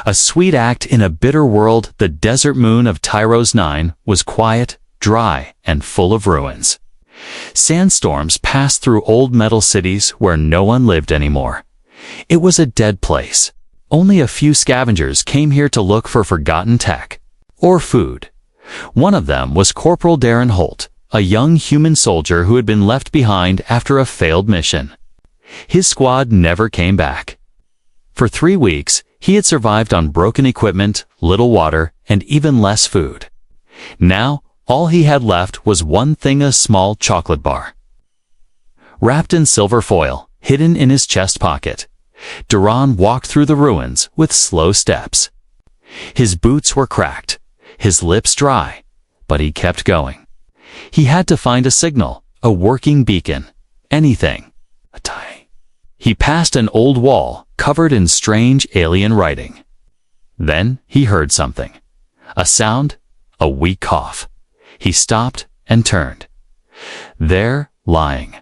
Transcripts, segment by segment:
A sweet act in a bitter world, the desert moon of Tyros 9 was quiet, dry, and full of ruins. Sandstorms passed through old metal cities where no one lived anymore. It was a dead place. Only a few scavengers came here to look for forgotten tech or food. One of them was Corporal Darren Holt, a young human soldier who had been left behind after a failed mission. His squad never came back. For 3 weeks, he had survived on broken equipment, little water, and even less food. Now, all he had left was one thing: a small chocolate bar. Wrapped in silver foil, hidden in his chest pocket, Duran walked through the ruins with slow steps. His boots were cracked, his lips dry, but he kept going. He had to find a signal, a working beacon, anything. A tie. He passed an old wall covered in strange alien writing. Then he heard something. A sound, a weak cough. He stopped and turned. There, lying,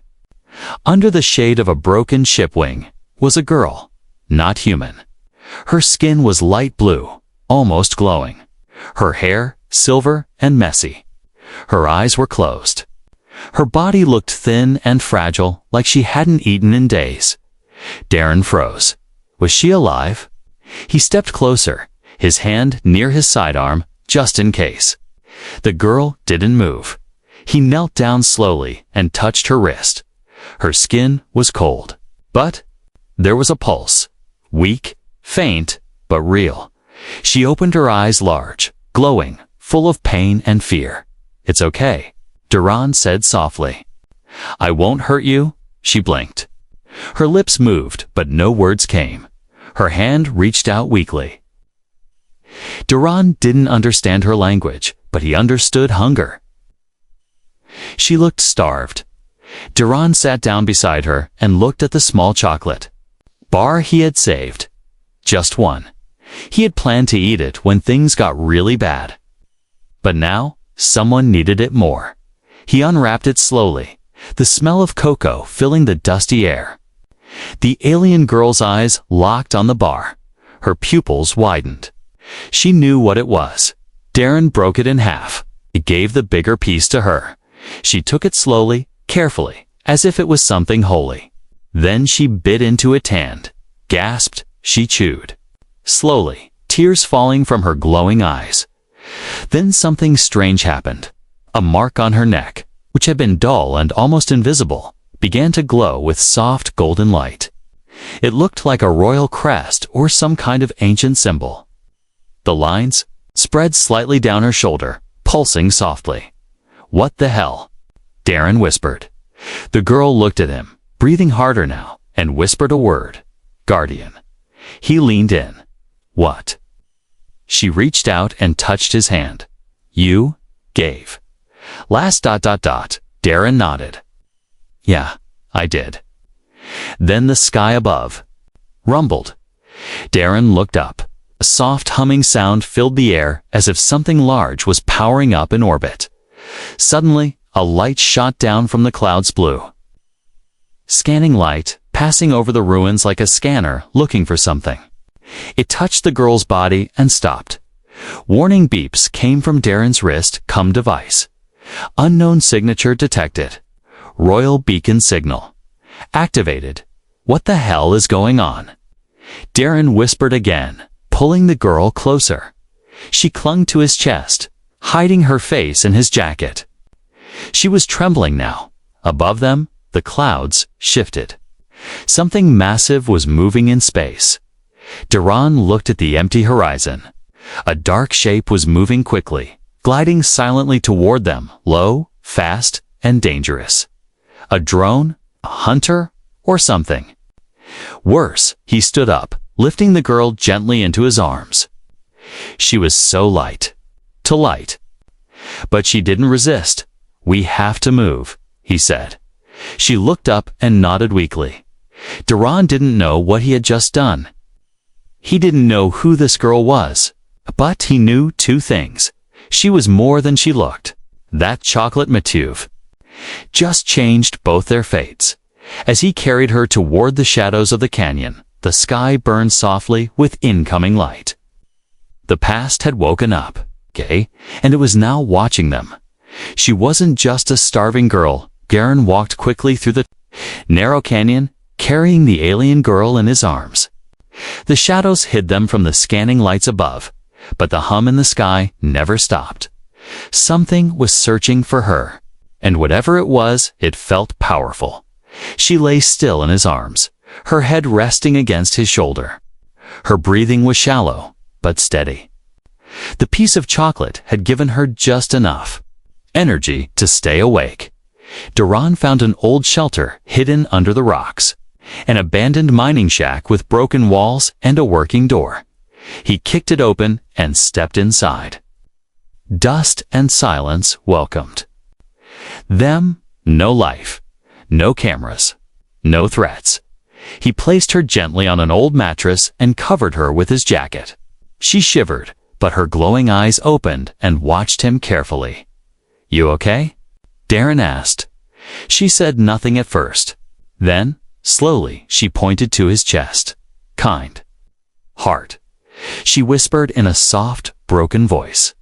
under the shade of a broken ship wing, was a girl, not human. Her skin was light blue, almost glowing. Her hair, silver and messy. Her eyes were closed. Her body looked thin and fragile, like she hadn't eaten in days. Darren froze. Was she alive? He stepped closer, his hand near his sidearm, just in case. The girl didn't move. He knelt down slowly and touched her wrist. Her skin was cold, but there was a pulse. Weak, faint, but real. She opened her eyes large, glowing, full of pain and fear. "It's okay," Duran said softly. "I won't hurt you." She blinked. Her lips moved, but no words came. Her hand reached out weakly. Duran didn't understand her language, but he understood hunger. She looked starved. Duran sat down beside her and looked at the small chocolate bar he had saved. Just one. He had planned to eat it when things got really bad. But now, someone needed it more. He unwrapped it slowly, the smell of cocoa filling the dusty air. The alien girl's eyes locked on the bar. Her pupils widened. She knew what it was. Darren broke it in half. He gave the bigger piece to her. She took it slowly, carefully, as if it was something holy. Then she bit into it and gasped. She chewed. Slowly, tears falling from her glowing eyes. Then something strange happened. A mark on her neck, which had been dull and almost invisible, began to glow with soft golden light. It looked like a royal crest or some kind of ancient symbol. The lines spread slightly down her shoulder, pulsing softly. "What the hell?" Darren whispered. The girl looked at him, breathing harder now, and whispered a word. "Guardian." He leaned in. "What?" She reached out and touched his hand. "You gave." Last ... Darren nodded. "Yeah, I did." Then the sky above rumbled. Darren looked up. A soft humming sound filled the air as if something large was powering up in orbit. Suddenly, a light shot down from the clouds blue. Scanning light, passing over the ruins like a scanner looking for something. It touched the girl's body and stopped. Warning beeps came from Darren's wrist. "Come device. Unknown signature detected. Royal beacon signal. Activated. What the hell is going on?" Darren whispered again, pulling the girl closer. She clung to his chest, hiding her face in his jacket. She was trembling now. Above them, the clouds shifted. Something massive was moving in space. Duran looked at the empty horizon. A dark shape was moving quickly, gliding silently toward them, low, fast, and dangerous. A drone, a hunter, or something. Worse, he stood up, lifting the girl gently into his arms. She was so light. Too light. But she didn't resist. "We have to move," he said. She looked up and nodded weakly. Duran didn't know what he had just done. He didn't know who this girl was, but he knew two things. She was more than she looked. That chocolate matuve just changed both their fates. As he carried her toward the shadows of the canyon, the sky burned softly with incoming light. The past had woken up, okay, and it was now watching them. She wasn't just a starving girl. Garen walked quickly through the narrow canyon, carrying the alien girl in his arms. The shadows hid them from the scanning lights above, but the hum in the sky never stopped. Something was searching for her, and whatever it was, it felt powerful. She lay still in his arms, her head resting against his shoulder. Her breathing was shallow, but steady. The piece of chocolate had given her just enough energy to stay awake. Duran found an old shelter hidden under the rocks, an abandoned mining shack with broken walls and a working door. He kicked it open and stepped inside. Dust and silence welcomed them. No life, no cameras, no threats. He placed her gently on an old mattress and covered her with his jacket. She shivered, but her glowing eyes opened and watched him carefully. "You okay?" Darren asked. She said nothing at first. Then, slowly, she pointed to his chest. "Kind heart," she whispered in a soft, broken voice.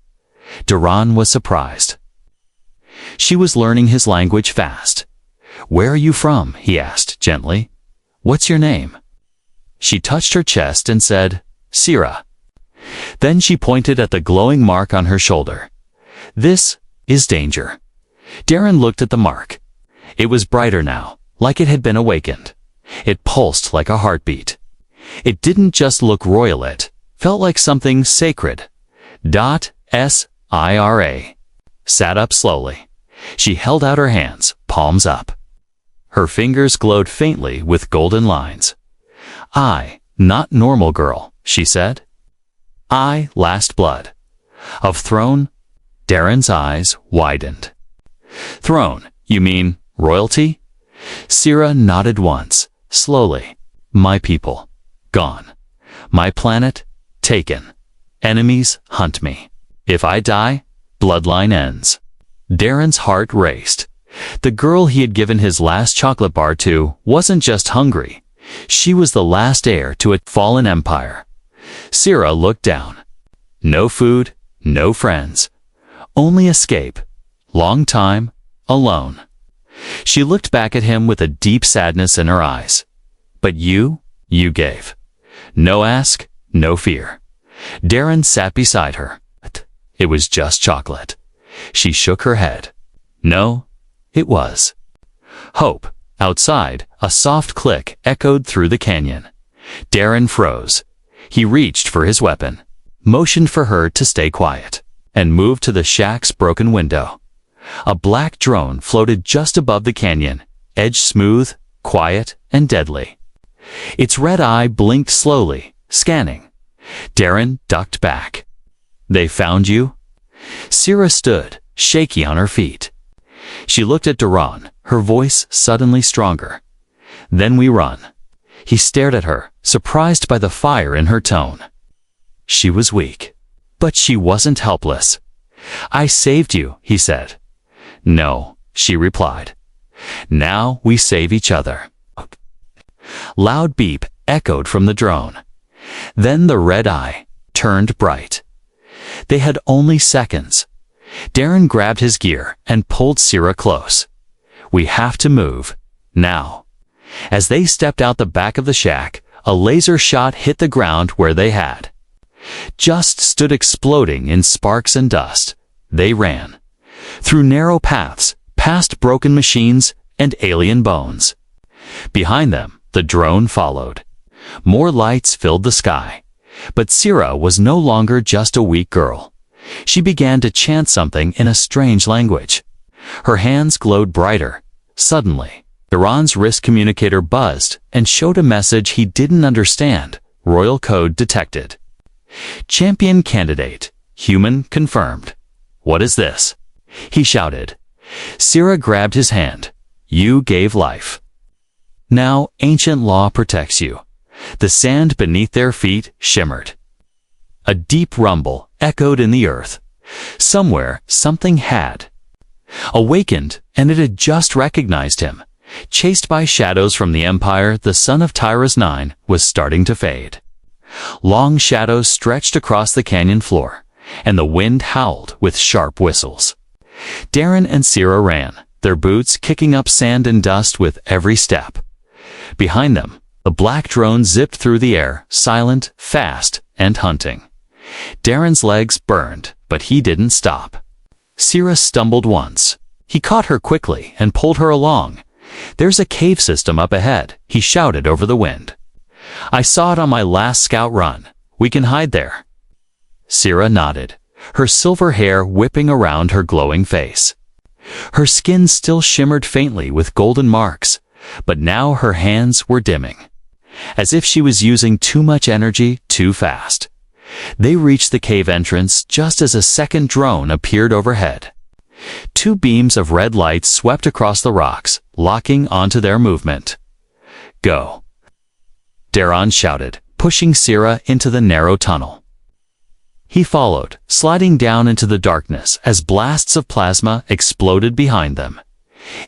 Duran was surprised. She was learning his language fast. "Where are you from?" he asked gently. "What's your name?" She touched her chest and said, "Sira." Then she pointed at the glowing mark on her shoulder. "This is danger." Darren looked at the mark. It was brighter now, like it had been awakened. It pulsed like a heartbeat. It didn't just look royal, it felt like something sacred. Sira sat up slowly. She held out her hands, palms up. Her fingers glowed faintly with golden lines. "I, not normal girl," she said. "I, last blood. Of throne." Darren's eyes widened. "Throne, you mean royalty?" Sira nodded once, slowly. "My people, gone. My planet, taken. Enemies hunt me. If I die, bloodline ends." Darren's heart raced. The girl he had given his last chocolate bar to wasn't just hungry. She was the last heir to a fallen empire. Sira looked down. No food, no friends. Only escape. Long time, alone. She looked back at him with a deep sadness in her eyes. "But you gave. No ask, no fear." Darren sat beside her. "It was just chocolate." She shook her head. "No, it was hope." Outside, a soft click echoed through the canyon. Darren froze. He reached for his weapon, motioned for her to stay quiet, and moved to the shack's broken window. A black drone floated just above the canyon, edge smooth, quiet, and deadly. Its red eye blinked slowly, scanning. Darren ducked back. "They found you?" Sira stood, shaky on her feet. She looked at Duran, her voice suddenly stronger. "Then we run." He stared at her, surprised by the fire in her tone. She was weak, but she wasn't helpless. "I saved you," he said. "No," she replied. "Now we save each other." Loud beep echoed from the drone. Then the red eye turned bright. They had only seconds. Darren grabbed his gear and pulled Sira close. "We have to move. Now." As they stepped out the back of the shack, a laser shot hit the ground where they had just stood, exploding in sparks and dust. They ran. Through narrow paths, past broken machines and alien bones. Behind them, the drone followed. More lights filled the sky. But Sira was no longer just a weak girl. She began to chant something in a strange language. Her hands glowed brighter. Suddenly, Duran's wrist communicator buzzed and showed a message he didn't understand. Royal code detected. "Champion candidate. Human confirmed." "What is this?" he shouted. Sira grabbed his hand. "You gave life. Now ancient law protects you." The sand beneath their feet shimmered. A deep rumble echoed in the earth. Somewhere, something had awakened, and it had just recognized him. Chased by shadows from the Empire, the son of Tyros 9 was starting to fade. Long shadows stretched across the canyon floor, and the wind howled with sharp whistles. Darren and Sierra ran, their boots kicking up sand and dust with every step. Behind them, the black drone zipped through the air, silent, fast, and hunting. Darren's legs burned, but he didn't stop. Sierra stumbled once. He caught her quickly and pulled her along. "There's a cave system up ahead," he shouted over the wind. "I saw it on my last scout run. We can hide there." Sierra nodded, her silver hair whipping around her glowing face. Her skin still shimmered faintly with golden marks, but now her hands were dimming, as if she was using too much energy too fast. They reached the cave entrance just as a second drone appeared overhead. Two beams of red light swept across the rocks, locking onto their movement. "Go," Darren shouted, pushing Sierra into the narrow tunnel. He followed, sliding down into the darkness as blasts of plasma exploded behind them.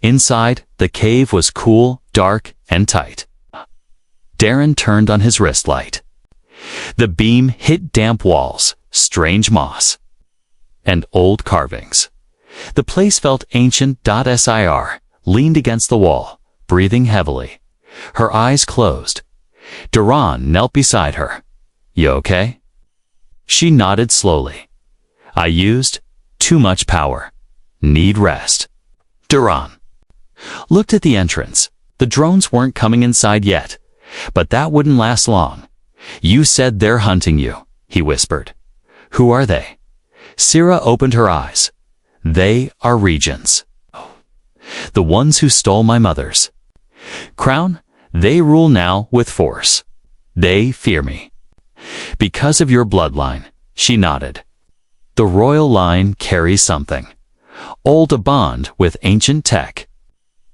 Inside, the cave was cool, dark, and tight. Darren turned on his wrist light. The beam hit damp walls, strange moss, and old carvings. The place felt ancient. Sir leaned against the wall, breathing heavily. Her eyes closed. Darren knelt beside her. "You okay?" She nodded slowly. "I used too much power. Need rest." Darren looked at the entrance. The drones weren't coming inside yet, but that wouldn't last long. "You said they're hunting you," he whispered. "Who are they?" Sierra opened her eyes. "They are regents. The ones who stole my mother's crown. They rule now with force. They fear me. Because of your bloodline," she nodded. "The royal line carries something. Old, a bond with ancient tech.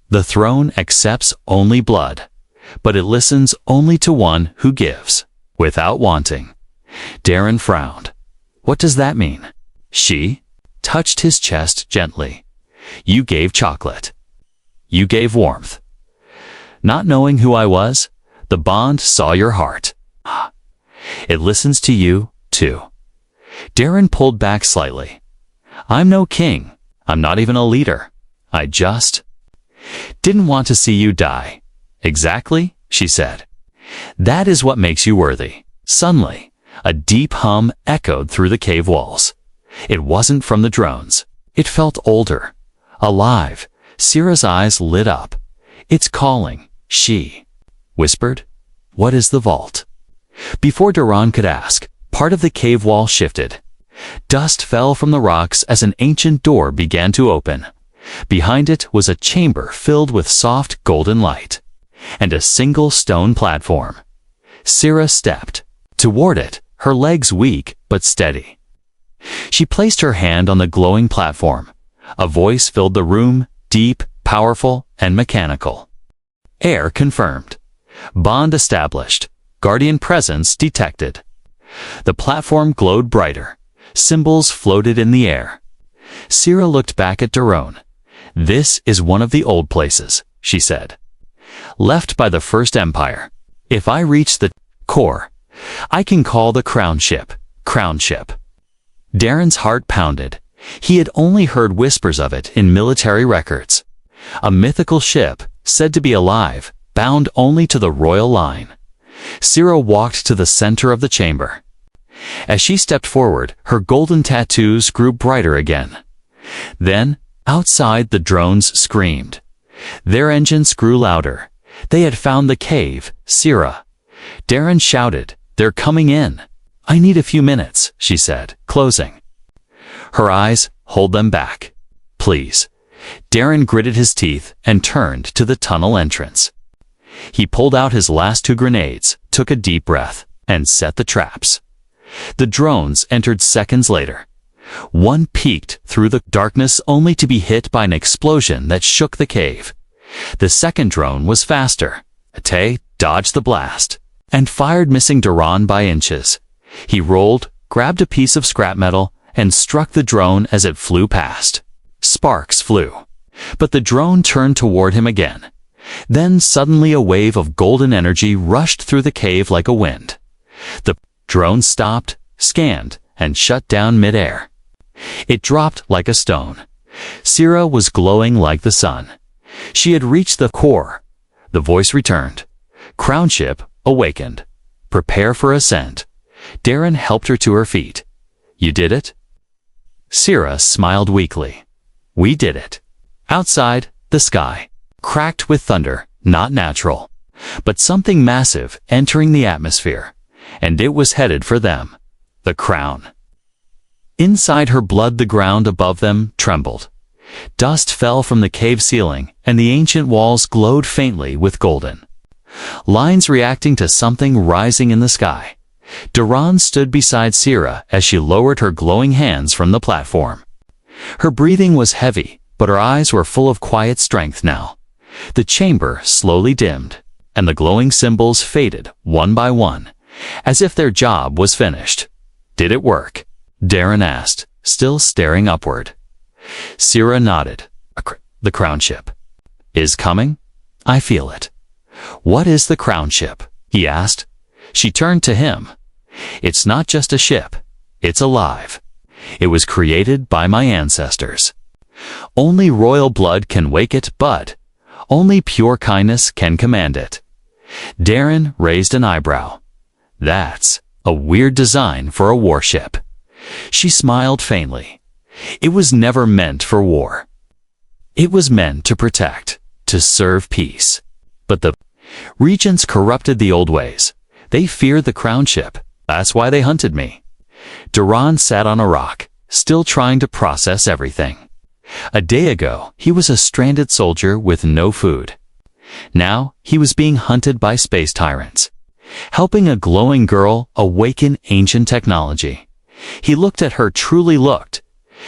The throne accepts only blood, but it listens only to one who gives, without wanting." Darren frowned. "What does that mean?" She touched his chest gently. "You gave chocolate. You gave warmth. Not knowing who I was, the bond saw your heart. It listens to you, too." Darren pulled back slightly. "I'm no king. I'm not even a leader. I just didn't want to see you die." "Exactly," she said. "That is what makes you worthy." Suddenly, a deep hum echoed through the cave walls. It wasn't from the drones. It felt older, alive. Sierra's eyes lit up. "It's calling," she whispered. "What is the vault?" Before Darren could ask, part of the cave wall shifted. Dust fell from the rocks as an ancient door began to open. Behind it was a chamber filled with soft golden light, and a single stone platform. Sierra stepped toward it, her legs weak but steady. She placed her hand on the glowing platform. A voice filled the room, deep, powerful, and mechanical. "Heir confirmed. Bond established. Guardian presence detected." The platform glowed brighter. Symbols floated in the air. Sierra looked back at Darren. "This is one of the old places," she said. "Left by the First Empire. If I reach the core, I can call the crown ship." Crown ship. Darren's heart pounded. He had only heard whispers of it in military records. A mythical ship, said to be alive, bound only to the royal line. Sierra walked to the center of the chamber. As she stepped forward, her golden tattoos grew brighter again. Then, outside, the drones screamed. Their engines grew louder. They had found the cave. "Sierra!" Darren shouted, "They're coming in." "I need a few minutes," she said, closing her eyes. "Hold them back, please." Darren gritted his teeth and turned to the tunnel entrance. He pulled out his last 2 grenades, took a deep breath, and set the traps. The drones entered seconds later. One peeked through the darkness only to be hit by an explosion that shook the cave. The second drone was faster. Ate dodged the blast and fired, missing Darren by inches. He rolled, grabbed a piece of scrap metal, and struck the drone as it flew past. Sparks flew, but the drone turned toward him again. Then suddenly a wave of golden energy rushed through the cave like a wind. The drone stopped, scanned, and shut down mid-air. It dropped like a stone. Sira was glowing like the sun. She had reached the core. The voice returned. Crown ship awakened. Prepare for ascent. Darren helped her to her feet. You did it? Sira smiled weakly. We did it. Outside, the sky, cracked with thunder, not natural, but something massive entering the atmosphere, and it was headed for them. The crown. Inside her blood, the ground above them trembled. Dust fell from the cave ceiling, and the ancient walls glowed faintly with golden lines reacting to something rising in the sky. Duran stood beside Sira as she lowered her glowing hands from the platform. Her breathing was heavy, but her eyes were full of quiet strength now. The chamber slowly dimmed, and the glowing symbols faded one by one, as if their job was finished. Did it work? Darren asked, still staring upward. Sira nodded. The crown ship is coming? I feel it. What is the crown ship? He asked. She turned to him. It's not just a ship. It's alive. It was created by my ancestors. Only royal blood can wake it, but only pure kindness can command it. Darren raised an eyebrow. That's a weird design for a warship. She smiled faintly. It was never meant for war. It was meant to protect, to serve peace. But the regents corrupted the old ways. They feared the crown ship. That's why they hunted me. Duran sat on a rock, still trying to process everything. A day ago, he was a stranded soldier with no food. Now, he was being hunted by space tyrants, helping a glowing girl awaken ancient technology. He looked at her, truly looked.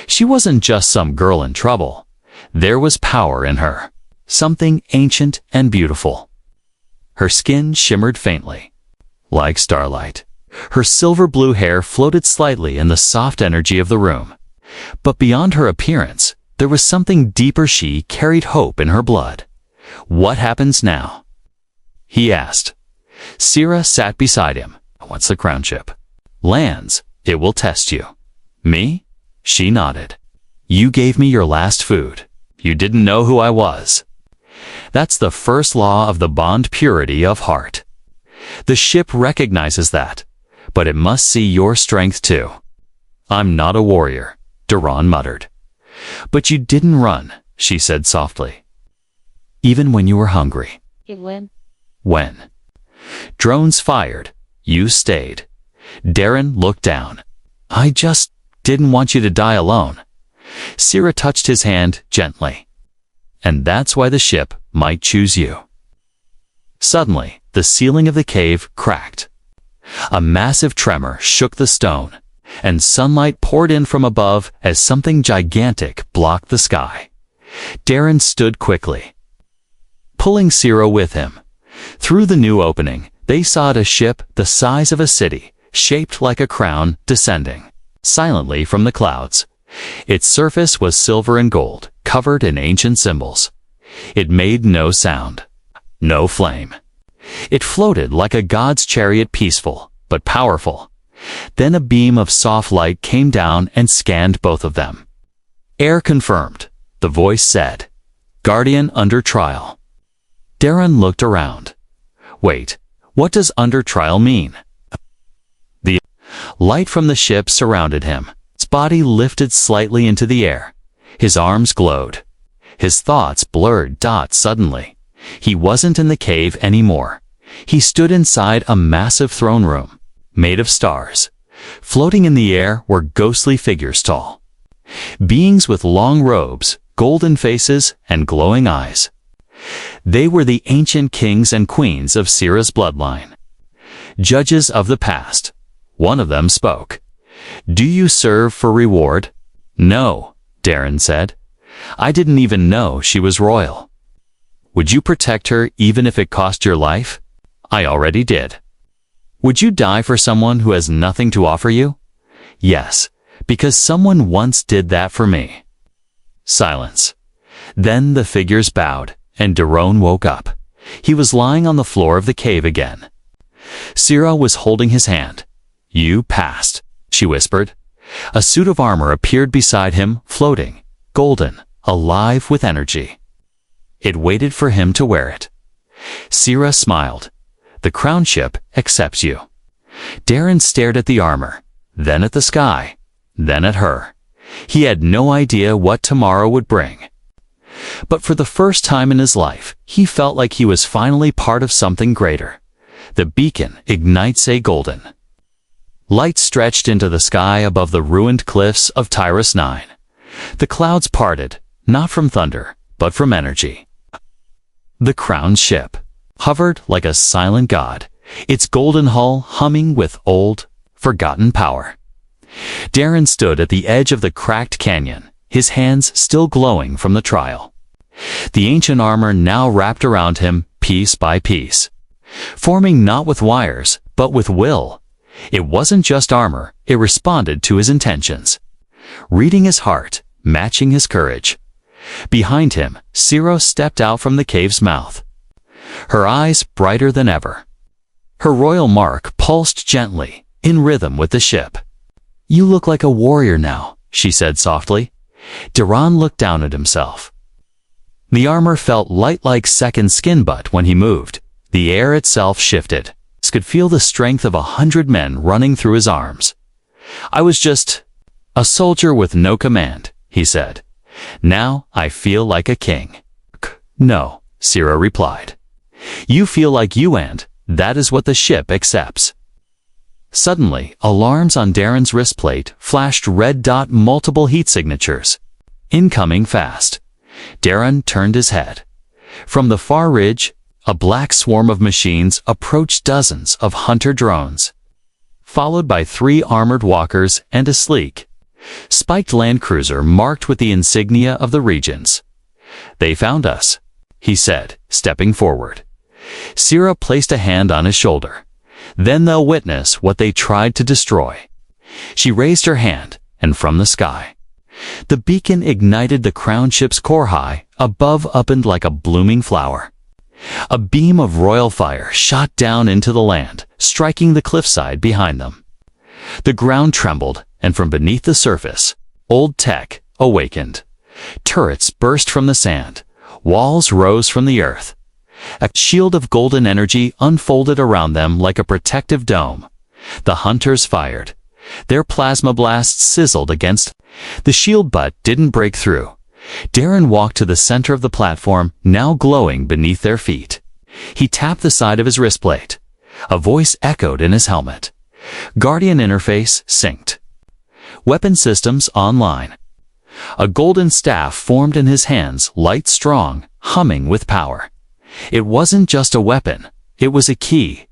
She wasn't just some girl in trouble. There was power in her, something ancient and beautiful. Her skin shimmered faintly, like starlight. Her silver blue hair floated slightly in the soft energy of the room. But beyond her appearance, there was something deeper. She carried hope in her blood. What happens now? He asked. Sira sat beside him. What's the crown ship? Lands. It will test you. Me? She nodded. You gave me your last food. You didn't know who I was. That's the first law of the bond, purity of heart. The ship recognizes that, but it must see your strength too. I'm not a warrior, Duran muttered. But you didn't run, she said softly. Even when you were hungry. When? Drones fired. You stayed. Darren looked down. I just didn't want you to die alone. Sira touched his hand gently. And that's why the ship might choose you. Suddenly, the ceiling of the cave cracked. A massive tremor shook the stone, and sunlight poured in from above as something gigantic blocked the sky. Darren stood quickly, pulling Sira with him. Through the new opening, they saw a ship the size of a city, shaped like a crown, descending silently from the clouds. Its surface was silver and gold, covered in ancient symbols. It made no sound, no flame. It floated like a god's chariot, peaceful but powerful. Then a beam of soft light came down and scanned both of them. Heir confirmed, the voice said. Guardian under trial. Darren looked around. Wait, what does under trial mean? The light from the ship surrounded him. Its body lifted slightly into the air. His arms glowed. His thoughts blurred. Suddenly, he wasn't in the cave anymore. He stood inside a massive throne room, made of stars. Floating in the air were ghostly figures tall. Beings with long robes, golden faces, and glowing eyes. They were the ancient kings and queens of Sira's bloodline. Judges of the past. One of them spoke. Do you serve for reward? No, Darren said. I didn't even know she was royal. Would you protect her even if it cost your life? I already did. Would you die for someone who has nothing to offer you? Yes, because someone once did that for me. Silence. Then the figures bowed, and Daron woke up. He was lying on the floor of the cave again. Sira was holding his hand. "You passed," she whispered. A suit of armor appeared beside him, floating, golden, alive with energy. It waited for him to wear it. Sira smiled. "The crown ship accepts you." Darren stared at the armor, then at the sky, then at her. He had no idea what tomorrow would bring. But for the first time in his life, he felt like he was finally part of something greater. The beacon ignites a golden. Light stretched into the sky above the ruined cliffs of Tyrus 9. The clouds parted, not from thunder, but from energy. The crowned ship hovered like a silent god, its golden hull humming with old, forgotten power. Darren stood at the edge of the cracked canyon, his hands still glowing from the trial. The ancient armor now wrapped around him piece by piece, forming not with wires, but with will. It wasn't just armor, it responded to his intentions, reading his heart, matching his courage. Behind him, Sira stepped out from the cave's mouth, her eyes brighter than ever. Her royal mark pulsed gently, in rhythm with the ship. "You look like a warrior now," she said softly. Darren looked down at himself. The armor felt light like second skin, but when he moved, the air itself shifted. He could feel the strength of 100 men running through his arms. "I was just a soldier with no command," he said. "Now I feel like a king." "No," Sira replied. "You feel like you, and that is what the ship accepts." Suddenly, alarms on Darren's wristplate flashed red dot multiple heat signatures. Incoming fast. Darren turned his head. From the far ridge, a black swarm of machines approached dozens of hunter drones, followed by 3 armored walkers and a sleek, spiked land cruiser marked with the insignia of the regions. "They found us," he said, stepping forward. Sira placed a hand on his shoulder. "Then they'll witness what they tried to destroy." She raised her hand, and from the sky, the beacon ignited the crown ship's core high, above opened like a blooming flower. A beam of royal fire shot down into the land, striking the cliffside behind them. The ground trembled, and from beneath the surface, old tech awakened. Turrets burst from the sand, walls rose from the earth. A shield of golden energy unfolded around them like a protective dome. The hunters fired. Their plasma blasts sizzled against the shield but didn't break through. Darren walked to the center of the platform, now glowing beneath their feet. He tapped the side of his wristplate. A voice echoed in his helmet. Guardian interface synced. Weapon systems online. A golden staff formed in his hands, light strong, humming with power. It wasn't just a weapon, it was a key.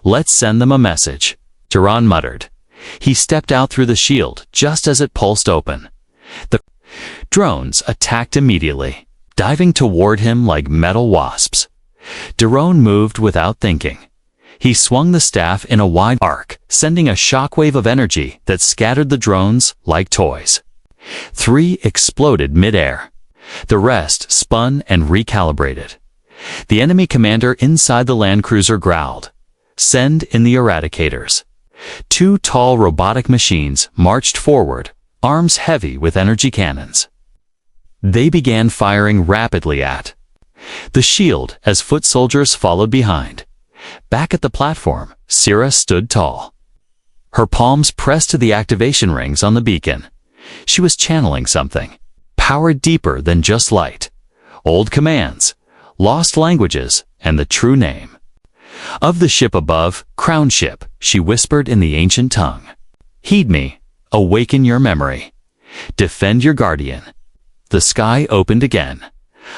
"Let's send them a message," Darren muttered. He stepped out through the shield just as it pulsed open. The drones attacked immediately, diving toward him like metal wasps. Darren moved without thinking. He swung the staff in a wide arc, sending a shockwave of energy that scattered the drones like toys. 3 exploded mid-air. The rest spun and recalibrated. The enemy commander inside the land cruiser growled, "Send in the eradicators." 2 tall robotic machines marched forward, arms heavy with energy cannons. They began firing rapidly at the shield as foot soldiers followed behind. Back at the platform, Sira stood tall. Her palms pressed to the activation rings on the beacon. She was channeling something, power deeper than just light. Old commands, lost languages, and the true name of the ship above, crown ship, she whispered in the ancient tongue. "Heed me, awaken your memory, defend your guardian." The sky opened again.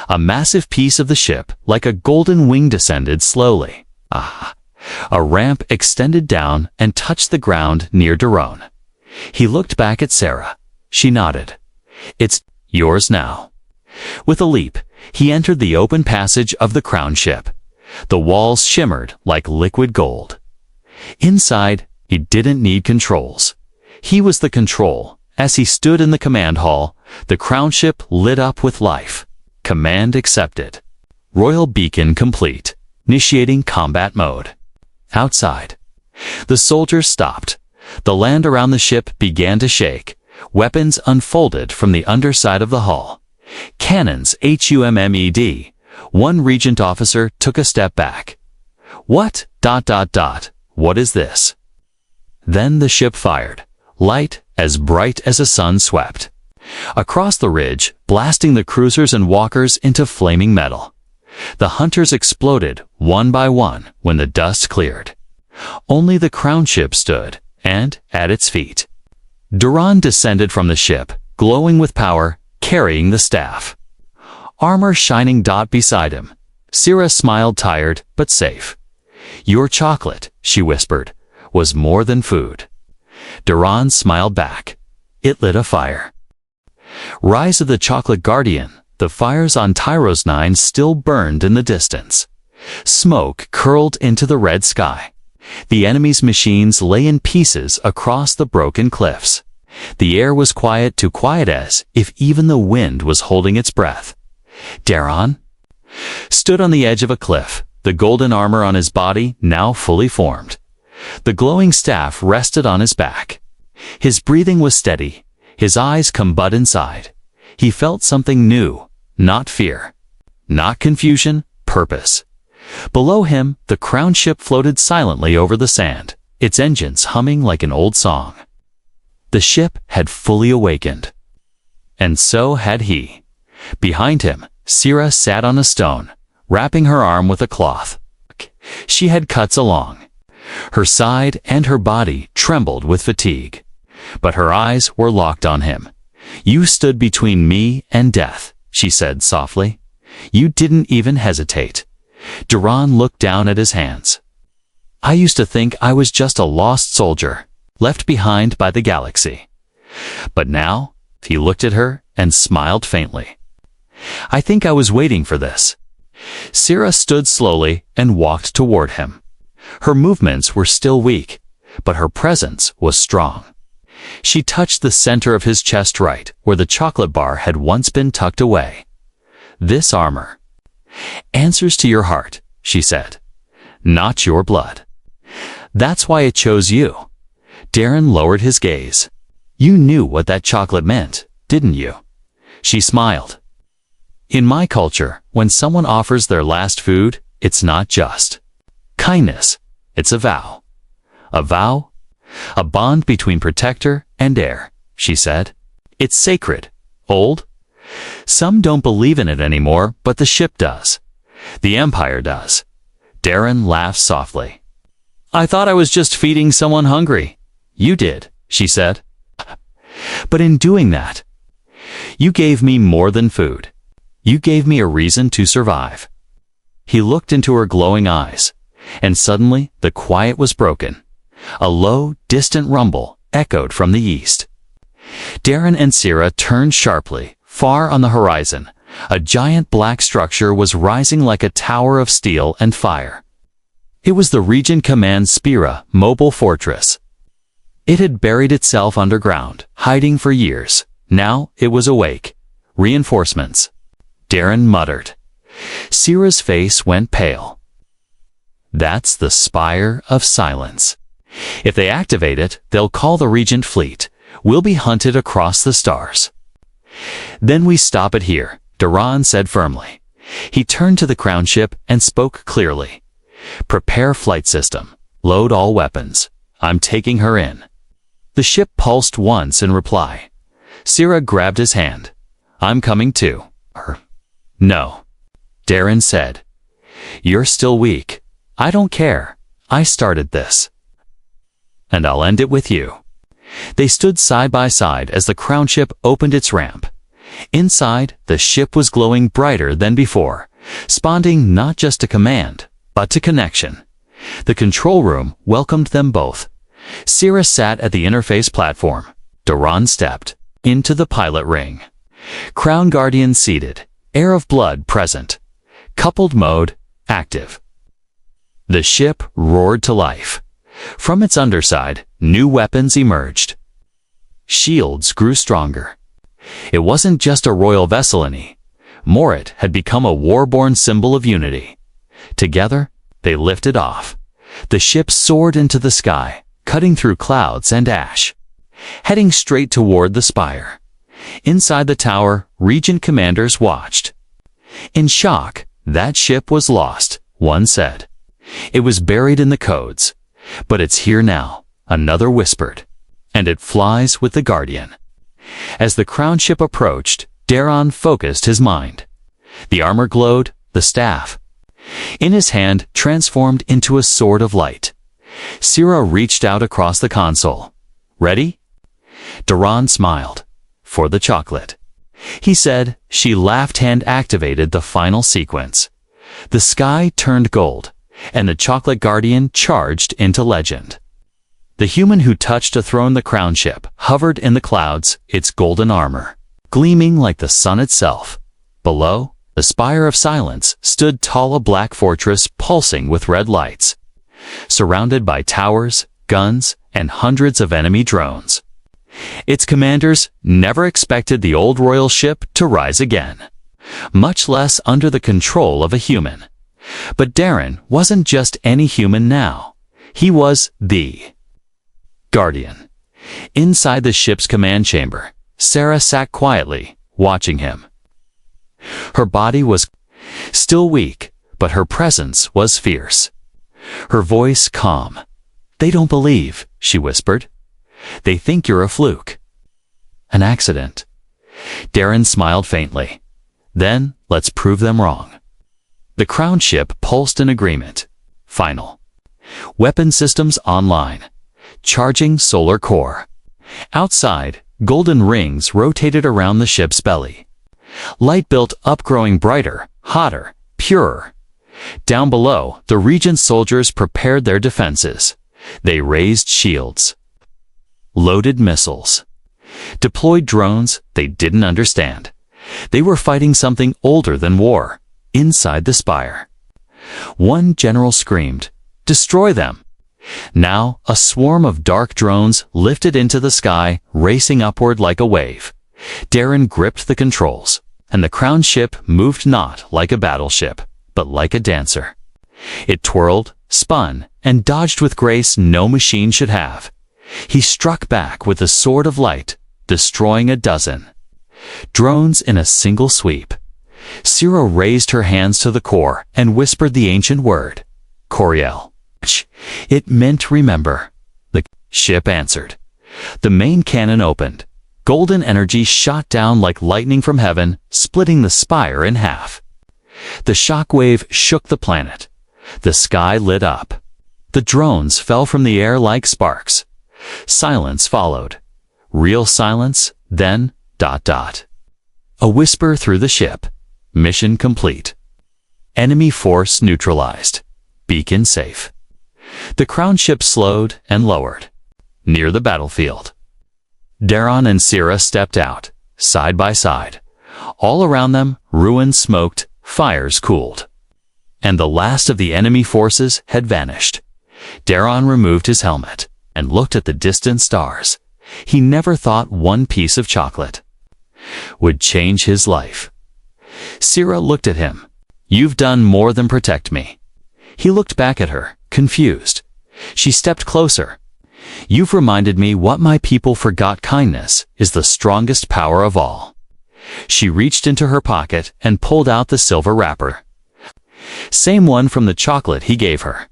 A massive piece of the ship, like a golden wing, descended slowly. A ramp extended down and touched the ground near Darren. He looked back at Sarah. She nodded. "It's yours now." With a leap, he entered the open passage of the crown ship. The walls shimmered like liquid gold. Inside, he didn't need controls. He was the control. As he stood in the command hall, the crown ship lit up with life. Command accepted. Royal beacon complete. Initiating combat mode. Outside. The soldiers stopped. The land around the ship began to shake. Weapons unfolded from the underside of the hull. Cannons HUMMED. One regent officer took a step back. What? What is this? Then the ship fired. Light as bright as a sun swept across the ridge, blasting the cruisers and walkers into flaming metal. The hunters exploded one by one when the dust cleared. Only the crown ship stood, and, at its feet, Duran descended from the ship, glowing with power, carrying the staff. Armor shining beside him. Sira smiled, tired but safe. Your chocolate, she whispered, was more than food. Duran smiled back. It lit a fire. Rise of the Chocolate Guardian. The fires on Tyros 9 still burned in the distance. Smoke curled into the red sky. The enemy's machines lay in pieces across the broken cliffs. The air was quiet, too quiet as if even the wind was holding its breath. Duran stood on the edge of a cliff, the golden armor on his body now fully formed. The glowing staff rested on his back. His breathing was steady, his eyes but inside. He felt something new, not fear, not confusion, purpose. Below him, the crown ship floated silently over the sand, its engines humming like an old song. The ship had fully awakened. And so had he. Behind him, Sira sat on a stone, wrapping her arm with a cloth. She had cuts along. Her side and her body trembled with fatigue. But her eyes were locked on him. You stood between me and death, she said softly. You didn't even hesitate. Duran looked down at his hands. I used to think I was just a lost soldier, left behind by the galaxy. But now, he looked at her and smiled faintly. I think I was waiting for this. Sira stood slowly and walked toward him. Her movements were still weak, but her presence was strong. She touched the center of his chest, right where the chocolate bar had once been tucked away. This armor answers to your heart, she said, not your blood. That's why it chose you. Darren lowered his gaze. You knew what that chocolate meant, didn't you? She smiled. In my culture, when someone offers their last food, it's not just kindness, it's a vow. A vow? A bond between protector and heir, she said. It's sacred, old. Some don't believe in it anymore, but the ship does. The Empire does. Darren laughed softly. I thought I was just feeding someone hungry. You did, she said. But in doing that, you gave me more than food. You gave me a reason to survive. He looked into her glowing eyes, and suddenly the quiet was broken. A low, distant rumble echoed from the east. Darren and Sira turned sharply. Far on the horizon, a giant black structure was rising like a tower of steel and fire. It was the Regent Command Spira mobile fortress. It had buried itself underground, hiding for years. Now it was awake. Reinforcements. Darren muttered. Sira's face went pale. That's the Spire of Silence. If they activate it, they'll call the Regent Fleet. We'll be hunted across the stars. Then we stop it here, Duran said firmly. He turned to the crown ship and spoke clearly. Prepare flight system. Load all weapons. I'm taking her in. The ship pulsed once in reply. Sira grabbed his hand. I'm coming too. No. Darren said. You're still weak. I don't care. I started this. And I'll end it with you. They stood side by side as the crown ship opened its ramp. Inside, the ship was glowing brighter than before, responding not just to command, but to connection. The control room welcomed them both. Sira sat at the interface platform. Duran stepped into the pilot ring. Crown Guardian seated, heir of blood present. Coupled mode active. The ship roared to life. From its underside, new weapons emerged. Shields grew stronger. It wasn't just a royal vessel anymore. It had become a war-born symbol of unity. Together, they lifted off. The ship soared into the sky, cutting through clouds and ash, heading straight toward the spire. Inside the tower, Regent commanders watched. In shock, that ship was lost, one said. It was buried in the codes. But it's here now, another whispered. And it flies with the Guardian. As the crown ship approached, Daron focused his mind. The armor glowed, the staff, in his hand, transformed into a sword of light. Sira reached out across the console. Ready? Daron smiled. For the chocolate. He said. She laughed. Hand activated the final sequence. The sky turned gold, and the chocolate guardian charged into legend. The human who touched a throne, the crown ship, hovered in the clouds, its golden armor gleaming like the sun itself. Below, the spire of silence stood tall, a black fortress pulsing with red lights, surrounded by towers, guns, and hundreds of enemy drones. Its commanders never expected the old royal ship to rise again, much less under the control of a human. But Daron wasn't just any human now. He was the Guardian. Inside the ship's command chamber, Sarah sat quietly, watching him. Her body was still weak, but her presence was fierce. Her voice calm. They don't believe, she whispered. They think you're a fluke. An accident. Daron smiled faintly. Then, let's prove them wrong. The crown ship pulsed in agreement. Final. Weapon systems online. Charging solar core. Outside, golden rings rotated around the ship's belly. Light built up, growing brighter, hotter, purer. Down below, the Regent soldiers prepared their defenses. They raised shields, loaded missiles, deployed drones they didn't understand. They were fighting something older than war, inside the spire. One general screamed, "Destroy them!" Now, a swarm of dark drones lifted into the sky, racing upward like a wave. Daron gripped the controls, and the crown ship moved not like a battleship, but like a dancer. It twirled, spun, and dodged with grace no machine should have. He struck back with a sword of light, destroying a dozen drones in a single sweep. Sira raised her hands to the core and whispered the ancient word, Coriel. It meant remember. The ship answered. The main cannon opened. Golden energy shot down like lightning from heaven, splitting the spire in half. The shock wave shook the planet. The sky lit up. The drones fell from the air like sparks. Silence followed. Real silence, then ... A whisper through the ship. Mission complete. Enemy force neutralized. Beacon safe. The crown ship slowed and lowered. Near the battlefield. Daron and Sira stepped out, side by side. All around them, ruins smoked, fires cooled. And the last of the enemy forces had vanished. Daron removed his helmet and looked at the distant stars. He never thought one piece of chocolate would change his life. Sira looked at him. You've done more than protect me. He looked back at her, confused. She stepped closer. You've reminded me what my people forgot. Kindness is the strongest power of all. She reached into her pocket and pulled out the silver wrapper. Same one from the chocolate he gave her.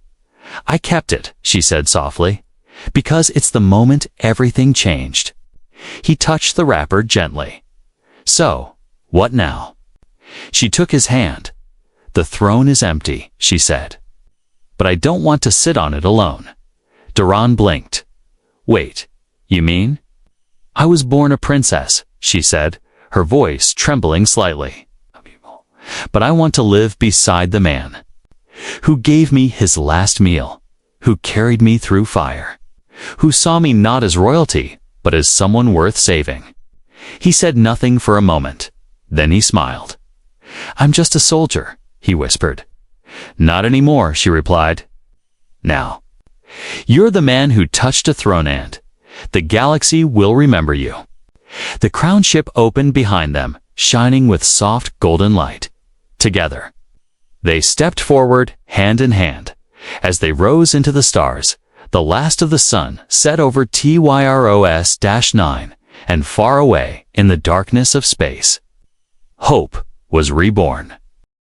I kept it, she said softly, because it's the moment everything changed. He touched the wrapper gently. So, what now? She took his hand. The throne is empty, she said. But I don't want to sit on it alone. Daron blinked. Wait, you mean? I was born a princess, she said, her voice trembling slightly. But I want to live beside the man who gave me his last meal, who carried me through fire, who saw me not as royalty, but as someone worth saving. He said nothing for a moment. Then he smiled. I'm just a soldier, he whispered. Not anymore, she replied. Now, you're the man who touched a throne, and the galaxy will remember you. The crown ship opened behind them, shining with soft golden light. Together, they stepped forward, hand in hand. As they rose into the stars, the last of the sun set over TYROS-9, and far away in the darkness of space, hope was reborn.